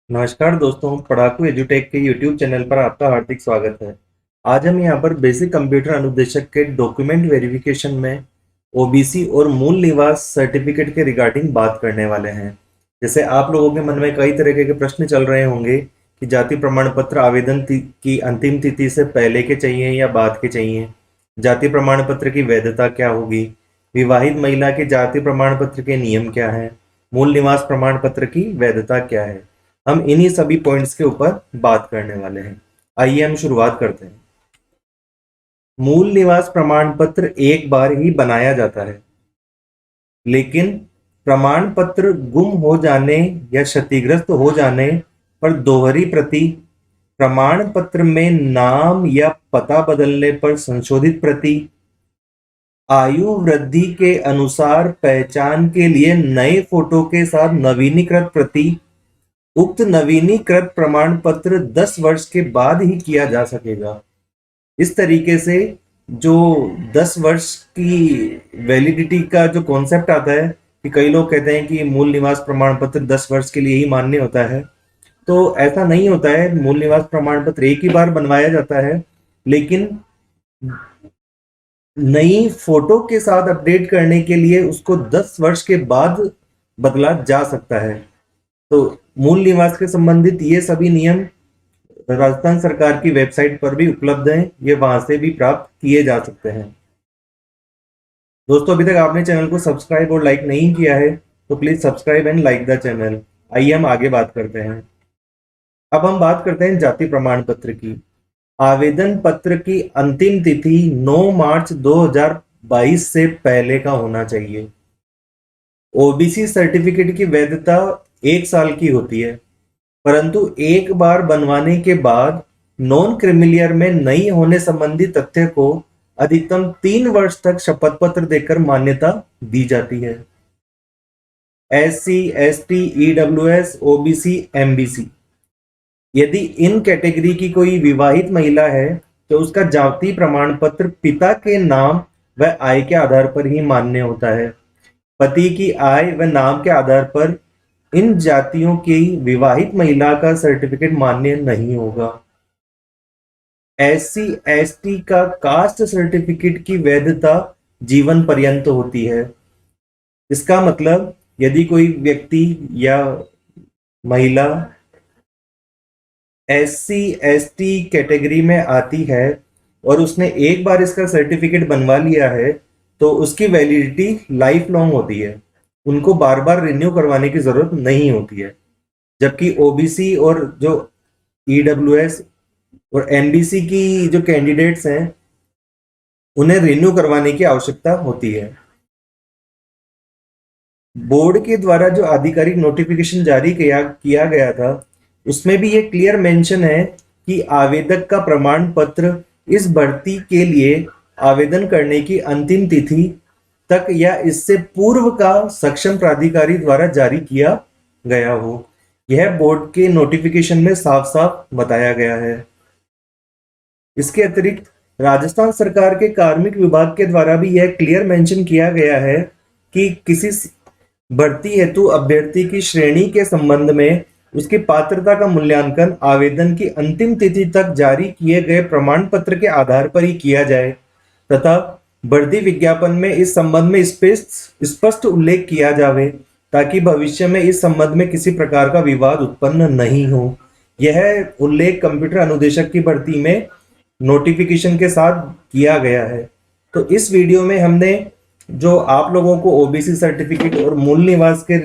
नमस्कार दोस्तों, पढ़ाकू एजुटेक के यूट्यूब चैनल पर आपका हार्दिक स्वागत है। आज हम यहाँ पर बेसिक कंप्यूटर अनुदेशक के डॉक्यूमेंट वेरिफिकेशन में ओबीसी और मूल निवास सर्टिफिकेट के रिगार्डिंग बात करने वाले हैं। जैसे आप लोगों के मन में कई तरह के प्रश्न चल रहे होंगे कि जाति प्रमाण पत्र आवेदन की अंतिम तिथि से पहले के चाहिए या बाद के चाहिए, जाति प्रमाण पत्र की वैधता क्या होगी, विवाहित महिला के जाति प्रमाण पत्र के नियम क्या है, मूल निवास प्रमाण पत्र की वैधता क्या है। हम इन्हीं सभी पॉइंट्स के ऊपर बात करने वाले हैं। आइए हम शुरुआत करते हैं। मूल निवास प्रमाण पत्र एक बार ही बनाया जाता है, लेकिन प्रमाण पत्र गुम हो जाने या क्षतिग्रस्त हो जाने पर दोहरी प्रति, प्रमाण पत्र में नाम या पता बदलने पर संशोधित प्रति, आयु वृद्धि के अनुसार पहचान के लिए नए फोटो के साथ नवीनीकृत प्रति, उक्त नवीनीकृत प्रमाण पत्र 10 वर्ष के बाद ही किया जा सकेगा। इस तरीके से जो 10 वर्ष की वैलिडिटी का जो कॉन्सेप्ट आता है कि कई लोग कहते हैं कि मूल निवास प्रमाण पत्र 10 वर्ष के लिए ही मान्य होता है, तो ऐसा नहीं होता है। मूल निवास प्रमाण पत्र एक ही बार बनवाया जाता है, लेकिन नई फोटो के साथ अपडेट करने के लिए उसको 10 वर्ष के बाद बदला जा सकता है। तो मूल निवास के संबंधित ये सभी नियम राजस्थान सरकार की वेबसाइट पर भी उपलब्ध हैं, ये वहां से भी प्राप्त किए जा सकते हैं। दोस्तों, अभी तक आपने चैनल को सब्सक्राइब और लाइक नहीं किया है तो please subscribe and like the channel. आइए हम आगे बात करते हैं। अब हम बात करते हैं जाति प्रमाण पत्र की। आवेदन पत्र की अंतिम तिथि 9 मार्च 2022 से पहले का होना चाहिए। ओबीसी सर्टिफिकेट की वैधता 1 साल की होती है, परंतु एक बार बनवाने के बाद नॉन क्रिमिलियर में नहीं होने संबंधी तथ्य को अधिकतम 3 वर्ष तक शपथ पत्र देकर मान्यता दी जाती है। SC, ST, EWS, OBC, MBC, यदि इन कैटेगरी की कोई विवाहित महिला है तो उसका जाति प्रमाण पत्र पिता के नाम व आय के आधार पर ही मान्य होता है। पति की आय व नाम के आधार पर इन जातियों की विवाहित महिला का सर्टिफिकेट मान्य नहीं होगा। एससी एसटी का कास्ट सर्टिफिकेट की वैधता जीवन पर्यंत होती है। इसका मतलब यदि कोई व्यक्ति या महिला एससी एसटी कैटेगरी में आती है और उसने एक बार इसका सर्टिफिकेट बनवा लिया है तो उसकी वैलिडिटी लाइफ लॉन्ग होती है, उनको बार बार रिन्यू करवाने की जरूरत नहीं होती है। जबकि ओबीसी और जो ईडब्ल्यूएस और एमबीसी की जो कैंडिडेट्स हैं उन्हें रिन्यू करवाने की आवश्यकता होती है। बोर्ड के द्वारा जो आधिकारिक नोटिफिकेशन जारी किया गया था उसमें भी ये क्लियर मेंशन है कि आवेदक का प्रमाण पत्र इस भर्ती के लिए आवेदन करने की अंतिम तिथि तक या इससे पूर्व का सक्षम प्राधिकारी द्वारा जारी किया गया हो। यह बोर्ड के नोटिफिकेशन में साफ साफ बताया गया है। इसके अतिरिक्त राजस्थान सरकार के कार्मिक विभाग के द्वारा भी यह क्लियर मेंशन किया गया है कि किसी भर्ती हेतु अभ्यर्थी की श्रेणी के संबंध में उसकी पात्रता का मूल्यांकन आवेदन की अंतिम तिथि तक जारी किए गए प्रमाण पत्र के आधार पर ही किया जाए तथा भर्ती विज्ञापन में इस संबंध में स्पष्ट उल्लेख किया जावे ताकि भविष्य में इस संबंध में किसी प्रकार का विवाद उत्पन्न नहीं हो। यह उल्लेख कंप्यूटर अनुदेशक की भर्ती में नोटिफिकेशन के साथ किया गया है। तो इस वीडियो में हमने जो आप लोगों को ओबीसी सर्टिफिकेट और मूल निवास के